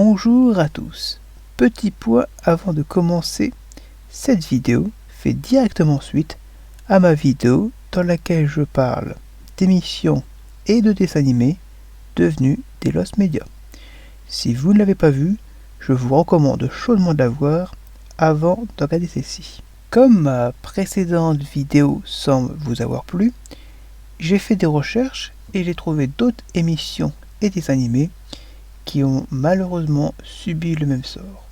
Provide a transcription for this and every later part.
Bonjour à tous. Petit point avant de commencer, cette vidéo fait directement suite à ma vidéo dans laquelle je parle d'émissions et de dessins animés devenus des Lost Media. Si vous ne l'avez pas vu, je vous recommande chaudement de la voir avant de regarder celle-ci. Comme ma précédente vidéo semble vous avoir plu, j'ai fait des recherches et j'ai trouvé d'autres émissions et dessins animés qui ont malheureusement subi le même sort.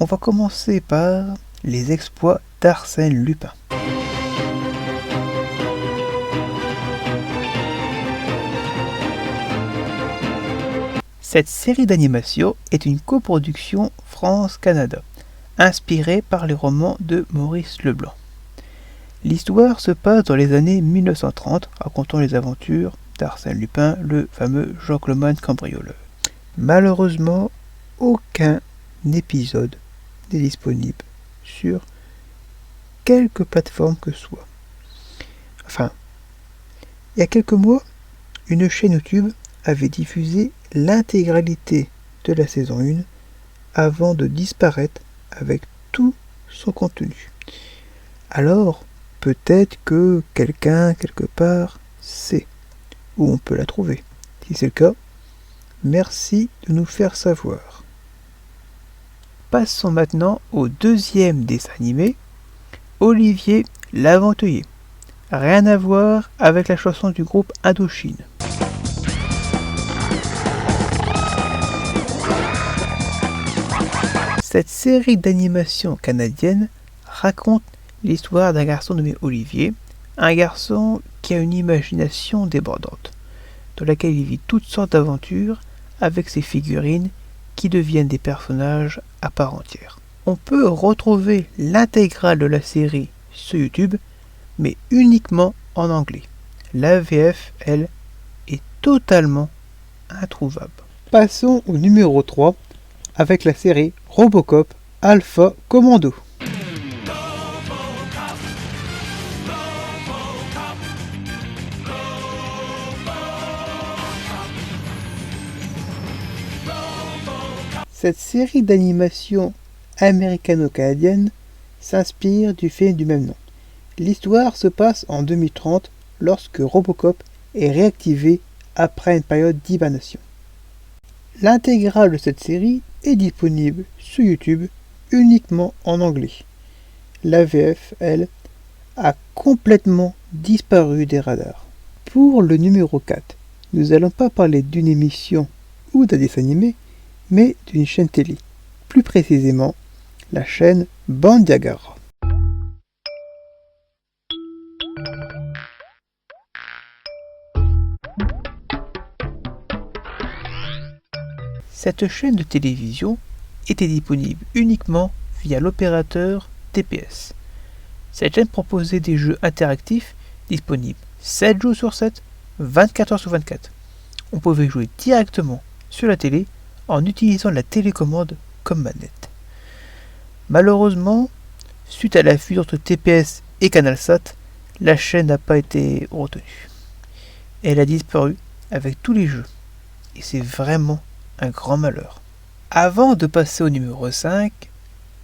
On va commencer par les exploits d'Arsène Lupin. Cette série d'animation est une coproduction France-Canada, inspirée par les romans de Maurice Leblanc. L'histoire se passe dans les années 1930, racontant les aventures d'Arsène Lupin, le fameux Jean-Claude Van cambrioleur. Malheureusement, aucun épisode n'est disponible sur quelque plateforme que ce soit. Enfin, il y a quelques mois, une chaîne YouTube avait diffusé l'intégralité de la saison 1 avant de disparaître avec tout son contenu. Alors, peut-être que quelqu'un, quelque part, sait où on peut la trouver. Si c'est le cas, merci de nous faire savoir. Passons maintenant au deuxième dessin animé, Olivier l'Aventurier. Rien à voir avec la chanson du groupe Indochine. Cette série d'animation canadienne raconte l'histoire d'un garçon nommé Olivier, un garçon qui a une imagination débordante, dans laquelle il vit toutes sortes d'aventures avec ses figurines qui deviennent des personnages à part entière. On peut retrouver l'intégrale de la série sur YouTube, mais uniquement en anglais. La VF, elle, est totalement introuvable. Passons au numéro 3 avec la série Robocop Alpha Commando. Cette série d'animation américano-canadienne s'inspire du film du même nom. L'histoire se passe en 2030 lorsque Robocop est réactivé après une période d'hibernation. L'intégrale de cette série est disponible sur YouTube uniquement en anglais. La VF, elle, a complètement disparu des radars. Pour le numéro 4, nous n'allons pas parler d'une émission ou d'un dessin animé, mais d'une chaîne télé, plus précisément la chaîne Bandiagara. Cette chaîne de télévision était disponible uniquement via l'opérateur TPS. Cette chaîne proposait des jeux interactifs disponibles 7 jours sur 7, 24 heures sur 24. On pouvait jouer directement sur la télé en utilisant la télécommande comme manette. Malheureusement, suite à la fusion entre TPS et CanalSat, la chaîne n'a pas été retenue. Elle a disparu avec tous les jeux, et c'est vraiment un grand malheur. Avant de passer au numéro 5,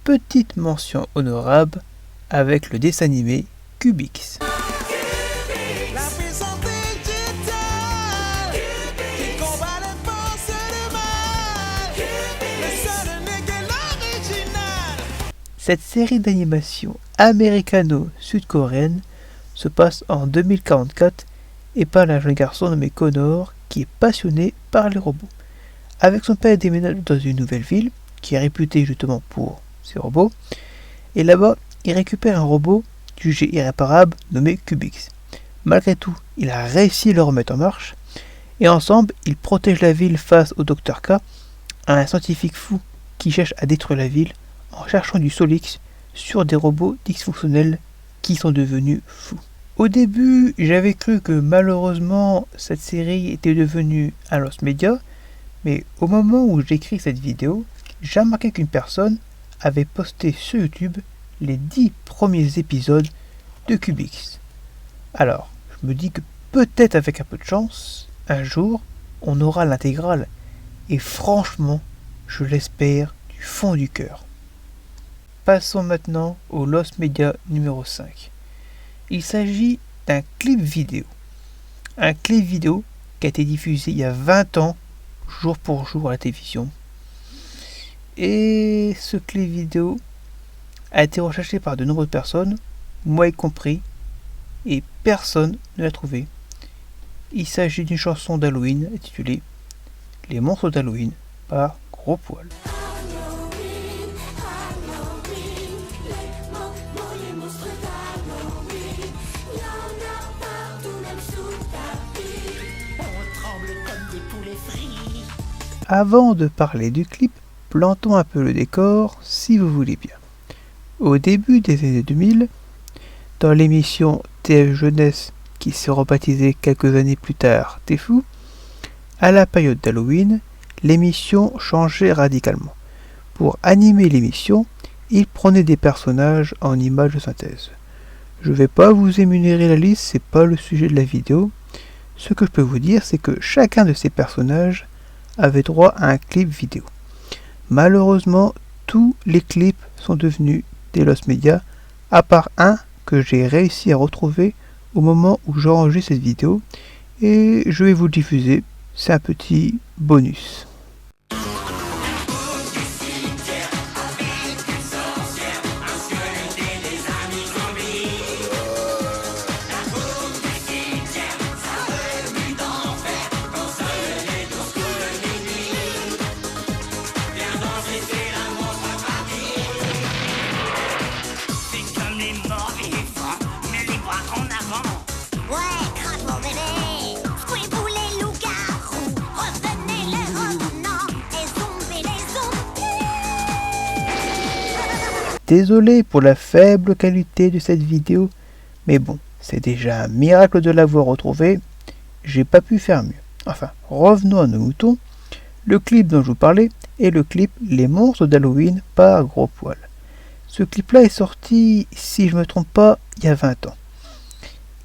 petite mention honorable avec le dessin animé Cubix. Cette série d'animation américano-sud-coréenne se passe en 2044 et parle d'un jeune garçon nommé Connor qui est passionné par les robots. Avec son père, il déménage dans une nouvelle ville qui est réputée justement pour ses robots, et là-bas il récupère un robot jugé irréparable nommé Cubix. Malgré tout, il a réussi à le remettre en marche, et ensemble ils protègent la ville face au Dr K, un scientifique fou qui cherche à détruire la ville en cherchant du Solix sur des robots dysfonctionnels qui sont devenus fous. Au début, j'avais cru que malheureusement cette série était devenue un Lost Media, mais au moment où j'écris cette vidéo, j'ai remarqué qu'une personne avait posté sur YouTube les 10 premiers épisodes de Cubix. Alors, je me dis que peut-être avec un peu de chance, un jour, on aura l'intégrale. Et franchement, je l'espère du fond du cœur. Passons maintenant au Lost Media numéro 5. Il s'agit d'un clip vidéo. Un clip vidéo qui a été diffusé il y a 20 ans, jour pour jour à la télévision. Et ce clip vidéo a été recherché par de nombreuses personnes, moi y compris, et personne ne l'a trouvé. Il s'agit d'une chanson d'Halloween intitulée Les monstres d'Halloween par Gros Poil. Avant de parler du clip, plantons un peu le décor si vous voulez bien. Au début des années 2000, dans l'émission TF Jeunesse qui se rebaptisait quelques années plus tard T'es fou, à la période d'Halloween, l'émission changeait radicalement. Pour animer l'émission, il prenait des personnages en images de synthèse. Je ne vais pas vous énumérer la liste, c'est pas le sujet de la vidéo. Ce que je peux vous dire, c'est que chacun de ces personnages avait droit à un clip vidéo. Malheureusement, tous les clips sont devenus des Lost Media, à part un que j'ai réussi à retrouver au moment où j'enregistre cette vidéo, et je vais vous le diffuser, c'est un petit bonus. Désolé pour la faible qualité de cette vidéo, mais bon, c'est déjà un miracle de l'avoir retrouvée, j'ai pas pu faire mieux. Enfin, revenons à nos moutons. Le clip dont je vous parlais est le clip Les monstres d'Halloween par Gros Poil. Ce clip-là est sorti, si je me trompe pas, il y a 20 ans.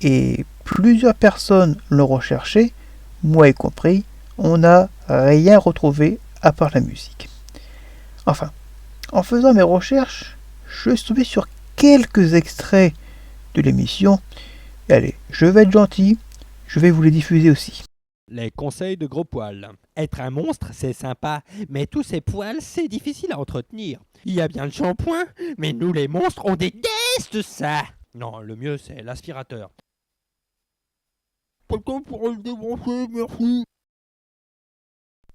Et plusieurs personnes l'ont recherché, moi y compris, on n'a rien retrouvé à part la musique. Enfin, en faisant mes recherches, je suis tombé sur quelques extraits de l'émission. Et allez, je vais être gentil, je vais vous les diffuser aussi. Les conseils de Gros Poil. Être un monstre, c'est sympa, mais tous ces poils, c'est difficile à entretenir. Il y a bien le shampoing, mais nous les monstres, on déteste ça. Non, le mieux, c'est l'aspirateur. Quelqu'un pourrait le débrancher, merci.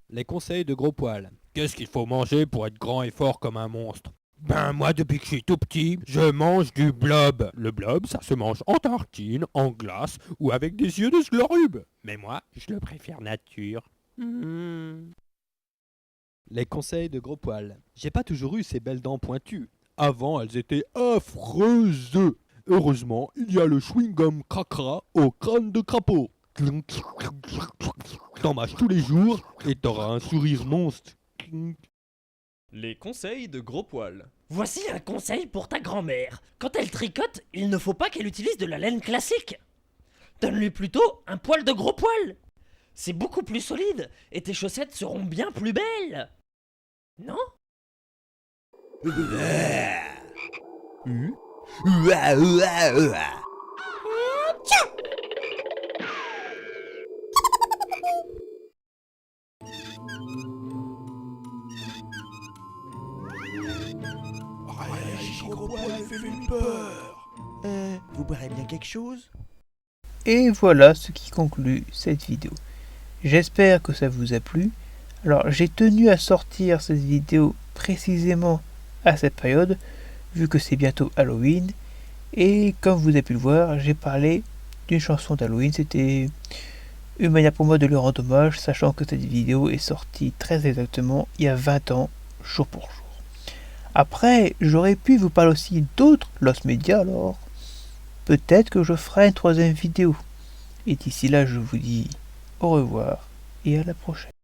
Les conseils de Gros Poil. Qu'est-ce qu'il faut manger pour être grand et fort comme un monstre? Ben moi, depuis que je suis tout petit, je mange du blob. Le blob, ça se mange en tartine, en glace ou avec des yeux de sglorube. Mais moi, je le préfère nature. Les conseils de Gros Poil. J'ai pas toujours eu ces belles dents pointues. Avant, elles étaient affreuses. Heureusement, il y a le chewing-gum cracra au crâne de crapaud. T'en mâches tous les jours et t'auras un sourire monstre. Les conseils de Gros Poil. Voici un conseil pour ta grand-mère. Quand elle tricote, il ne faut pas qu'elle utilise de la laine classique. Donne-lui plutôt un poil de gros poil. C'est beaucoup plus solide et tes chaussettes seront bien plus belles. Non ? Vous boirez bien quelque chose? Et voilà ce qui conclut cette vidéo. J'espère que ça vous a plu. Alors j'ai tenu à sortir cette vidéo précisément à cette période, vu que c'est bientôt Halloween. Et comme vous avez pu le voir, j'ai parlé d'une chanson d'Halloween. C'était une manière pour moi de lui rendre hommage, sachant que cette vidéo est sortie très exactement il y a 20 ans, jour pour jour. Après, j'aurais pu vous parler aussi d'autres Lost Media, alors peut-être que je ferai une troisième vidéo. Et d'ici là, je vous dis au revoir et à la prochaine.